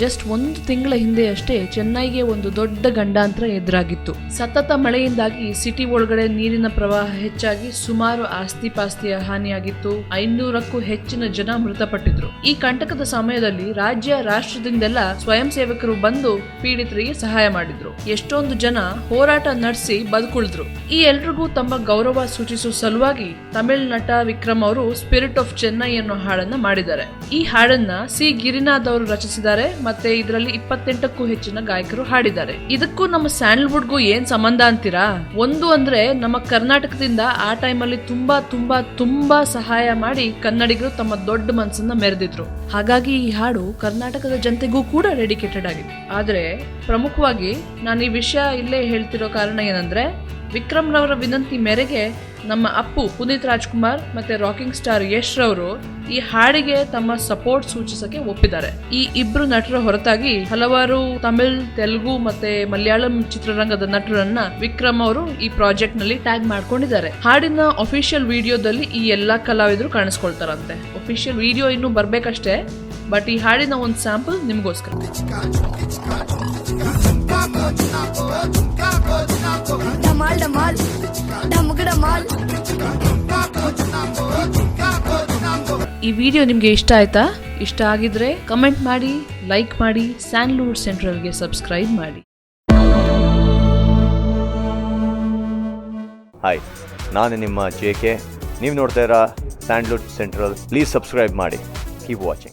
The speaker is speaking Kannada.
ಜಸ್ಟ್ 1 ತಿಂಗಳ ಹಿಂದೆಯಷ್ಟೇ ಚೆನ್ನೈಗೆ ಒಂದು ದೊಡ್ಡ ಗಂಡಾಂತರ ಎದುರಾಗಿತ್ತು. ಸತತ ಮಳೆಯಿಂದಾಗಿ ಸಿಟಿ ಒಳಗಡೆ ನೀರಿನ ಪ್ರವಾಹ ಹೆಚ್ಚಾಗಿ ಸುಮಾರು ಆಸ್ತಿ ಪಾಸ್ತಿಯ ಹಾನಿಯಾಗಿತ್ತು. 500ಕ್ಕೂ ಹೆಚ್ಚಿನ ಜನ ಮೃತಪಟ್ಟಿದ್ರು. ಈ ಕಂಟಕದ ಸಮಯದಲ್ಲಿ ರಾಷ್ಟ್ರದಿಂದೆಲ್ಲ ಸ್ವಯಂ ಸೇವಕರು ಬಂದು ಪೀಡಿತರಿಗೆ ಸಹಾಯ ಮಾಡಿದ್ರು. ಎಷ್ಟೊಂದು ಜನ ಹೋರಾಟ ನಡೆಸಿ ಬದುಕುಳಿದ್ರು. ಈ ಎಲ್ರಿಗೂ ತಮ್ಮ ಗೌರವ ಸೂಚಿಸುವ ಸಲುವಾಗಿ ತಮಿಳ್ ನಟ ವಿಕ್ರಮ್ ಅವರು ಸ್ಪಿರಿಟ್ ಆಫ್ ಚೆನ್ನೈ ಅನ್ನೋ ಹಾಡನ್ನ ಮಾಡಿದ್ದಾರೆ. ಈ ಹಾಡನ್ನ ಸಿ ಗಿರಿನಾಥ್ ಅವರು ರಚಿಸಿದ್ದಾರೆ. ಮತ್ತೆ ಇದರಲ್ಲಿ 28ಕ್ಕೂ ಹೆಚ್ಚಿನ ಗಾಯಕರು ಹಾಡಿದ್ದಾರೆ. ಇದಕ್ಕೂ ನಮ್ಮ ಸ್ಯಾಂಡಲ್ವುಡ್ಗೂ ಏನ್ ಸಂಬಂಧ ಅಂತೀರಾ? ಒಂದು ಅಂದ್ರೆ ನಮ್ಮ ಕರ್ನಾಟಕದಿಂದ ಆ ಟೈಮಲ್ಲಿ ತುಂಬಾ ಸಹಾಯ ಮಾಡಿ ಕನ್ನಡಿಗರು ತಮ್ಮ ದೊಡ್ಡ ಮನಸ್ಸನ್ನ ಮೆರೆದಿದ್ರು. ಹಾಗಾಗಿ ಈ ಹಾಡು ಕರ್ನಾಟಕದ ಜನತೆಗೂ ಕೂಡ ಡೆಡಿಕೇಟೆಡ್ ಆಗಿದೆ. ಆದ್ರೆ ಪ್ರಮುಖವಾಗಿ ನಾನು ಈ ವಿಷಯ ಇಲ್ಲೇ ಹೇಳ್ತಿರೋ ಕಾರಣ ಏನಂದ್ರೆ, ವಿಕ್ರಮ್ ರವರ ವಿನಂತಿ ಮೇರೆಗೆ ನಮ್ಮ ಅಪ್ಪು ಪುನೀತ್ ರಾಜ್ಕುಮಾರ್ ಮತ್ತೆ ರಾಕಿಂಗ್ ಸ್ಟಾರ್ ಯಶ್ ರವರು ಈ ಹಾಡಿಗೆ ತಮ್ಮ ಸಪೋರ್ಟ್ ಸೂಚಿಸಕ್ಕೆ ಒಪ್ಪಿದ್ದಾರೆ. ಈ ಇಬ್ರು ನಟರ ಹೊರತಾಗಿ ಹಲವಾರು ತಮಿಳ್, ತೆಲುಗು ಮತ್ತೆ ಮಲಯಾಳಂ ಚಿತ್ರರಂಗದ ನಟರನ್ನ ವಿಕ್ರಮ್ ಅವರು ಈ ಪ್ರಾಜೆಕ್ಟ್ ನಲ್ಲಿ ಟ್ಯಾಗ್ ಮಾಡ್ಕೊಂಡಿದ್ದಾರೆ. ಹಾಡಿನ ಅಫಿಷಿಯಲ್ ವಿಡಿಯೋದಲ್ಲಿ ಈ ಎಲ್ಲಾ ಕಲಾವಿದರು ಕಾಣಿಸ್ಕೊಳ್ತಾರಂತೆ. ಅಫಿಷಿಯಲ್ ವಿಡಿಯೋ ಇನ್ನು ಬರ್ಬೇಕಷ್ಟೇ, ಬಟ್ ಈ ಹಾಡಿನ ಒಂದು ಸ್ಯಾಂಪಲ್ ನಿಮ್ಗೋಸ್ಕರ. ಈ ವಿಡಿಯೋ ನಿಮ್ಗೆ ಇಷ್ಟ ಆಯ್ತಾ? ಇಷ್ಟ ಆಗಿದ್ರೆ ಕಮೆಂಟ್ ಮಾಡಿ, ಲೈಕ್ ಮಾಡಿ, ಸ್ಯಾಂಡಲ್ವುಡ್ ಸೆಂಟ್ರಲ್ಗೆ ಸಬ್ಸ್ಕ್ರೈಬ್ ಮಾಡಿ. ಹಾಯ್, ನಾನು ನಿಮ್ಮ JK. ನೀವು ನೋಡ್ತಾ ಇರೋ ಸ್ಯಾಂಡಲ್ವುಡ್ ಸೆಂಟ್ರಲ್. ಪ್ಲೀಸ್ ಸಬ್ಸ್ಕ್ರೈಬ್ ಮಾಡಿ. Keep watching.